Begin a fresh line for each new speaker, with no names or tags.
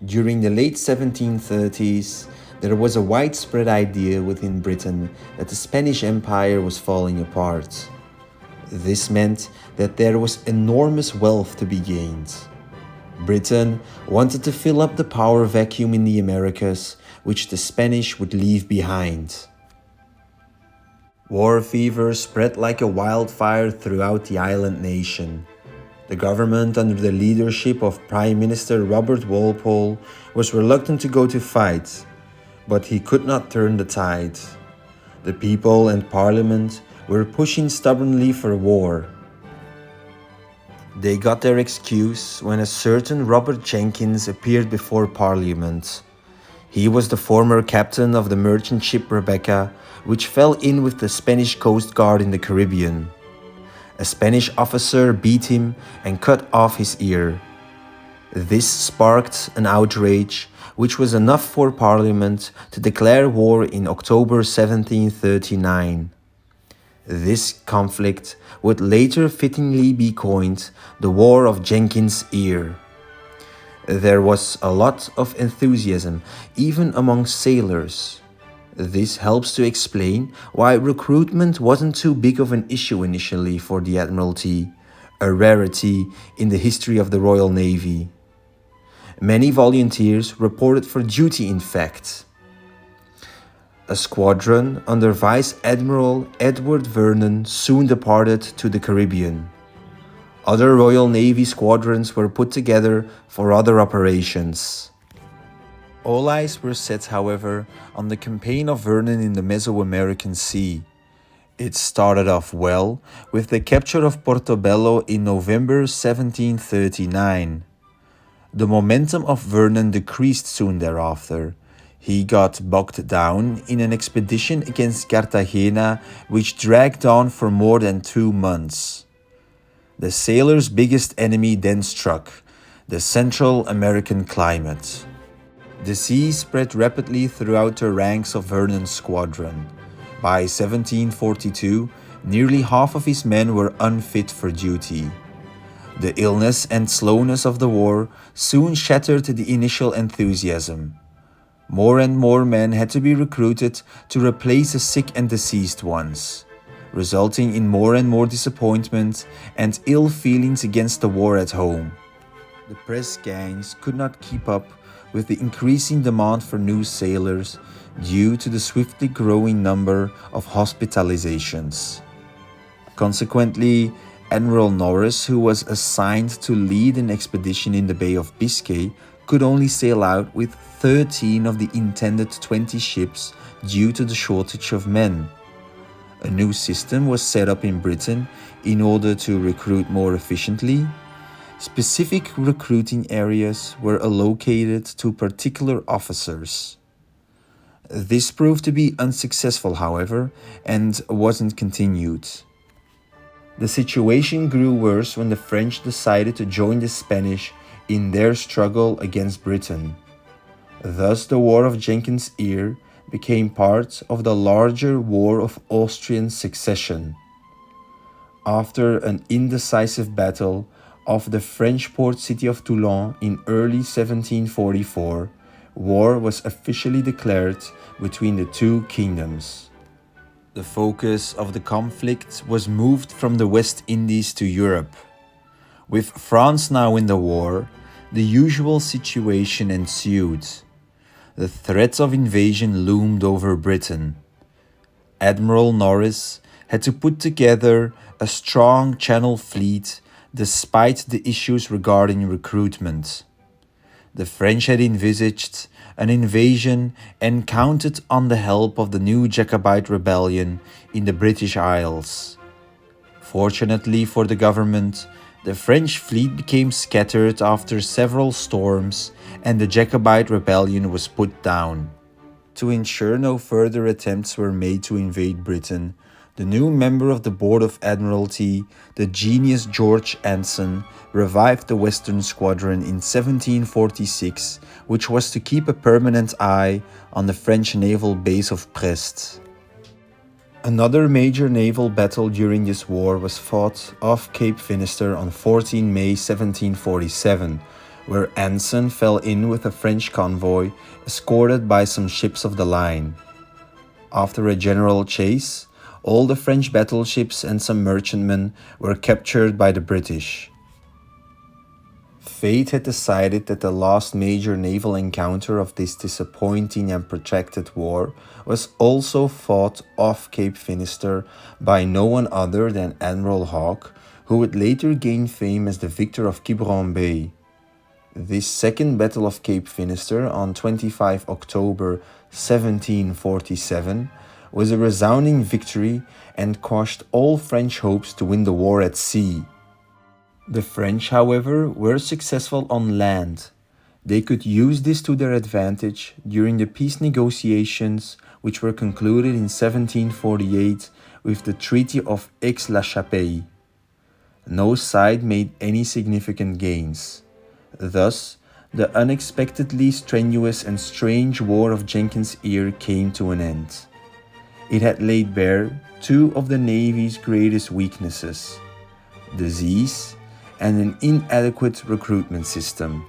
During the late 1730s, there was a widespread idea within Britain that the Spanish Empire was falling apart. This meant that there was enormous wealth to be gained. Britain wanted to fill up the power vacuum in the Americas, which the Spanish would leave behind. War fever spread like a wildfire throughout the island nation. The government, under the leadership of Prime Minister Robert Walpole, was reluctant to go to fight, but he could not turn the tide. The people and Parliament were pushing stubbornly for war. They got their excuse when a certain Robert Jenkins appeared before Parliament. He was the former captain of the merchant ship Rebecca, which fell in with the Spanish Coast Guard in the Caribbean. A Spanish officer beat him and cut off his ear. This sparked an outrage, which was enough for Parliament to declare war in October 1739. This conflict would later fittingly be coined the War of Jenkins' Ear. There was a lot of enthusiasm, even among sailors. This helps to explain why recruitment wasn't too big of an issue initially for the Admiralty, a rarity in the history of the Royal Navy. Many volunteers reported for duty, in fact. A squadron under Vice Admiral Edward Vernon soon departed to the Caribbean. Other Royal Navy squadrons were put together for other operations. All eyes were set, however, on the campaign of Vernon in the Mesoamerican Sea. It started off well with the capture of Portobello in November 1739. The momentum of Vernon decreased soon thereafter. He got bogged down in an expedition against Cartagena, which dragged on for more than 2 months. The sailors' biggest enemy then struck, the Central American climate. The sea spread rapidly throughout the ranks of Vernon's squadron. By 1742, nearly half of his men were unfit for duty. The illness and slowness of the war soon shattered the initial enthusiasm. More and more men had to be recruited to replace the sick and deceased ones, resulting in more and more disappointment and ill feelings against the war at home. The press gangs could not keep up with the increasing demand for new sailors due to the swiftly growing number of hospitalizations. Consequently, Admiral Norris, who was assigned to lead an expedition in the Bay of Biscay, could only sail out with 13 of the intended 20 ships due to the shortage of men. A new system was set up in Britain in order to recruit more efficiently. Specific recruiting areas were allocated to particular officers. This proved to be unsuccessful, however, and wasn't continued. The situation grew worse when the French decided to join the Spanish in their struggle against Britain. Thus, the War of Jenkins' Ear became part of the larger War of Austrian Succession. After an indecisive battle off the French port city of Toulon in early 1744, war was officially declared between the two kingdoms. The focus of the conflict was moved from the West Indies to Europe. With France now in the war, the usual situation ensued. The threat of invasion loomed over Britain. Admiral Norris had to put together a strong Channel fleet despite the issues regarding recruitment. The French had envisaged an invasion and counted on the help of the new Jacobite rebellion in the British Isles. Fortunately for the government, the French fleet became scattered after several storms and the Jacobite rebellion was put down. To ensure no further attempts were made to invade Britain, the new member of the Board of Admiralty, the genius George Anson, revived the Western Squadron in 1746, which was to keep a permanent eye on the French naval base of Brest. Another major naval battle during this war was fought off Cape Finisterre on 14 May 1747, where Anson fell in with a French convoy escorted by some ships of the line. After a general chase, all the French battleships and some merchantmen were captured by the British. Fate had decided that the last major naval encounter of this disappointing and protracted war was also fought off Cape Finisterre by no one other than Admiral Hawke, who would later gain fame as the victor of Quiberon Bay. This second Battle of Cape Finisterre on 25 October 1747 was a resounding victory and quashed all French hopes to win the war at sea. The French, however, were successful on land. They could use this to their advantage during the peace negotiations, which were concluded in 1748 with the Treaty of Aix-la-Chapelle. No side made any significant gains. Thus, the unexpectedly strenuous and strange War of Jenkins' Ear came to an end. It had laid bare two of the Navy's greatest weaknesses: disease and an inadequate recruitment system.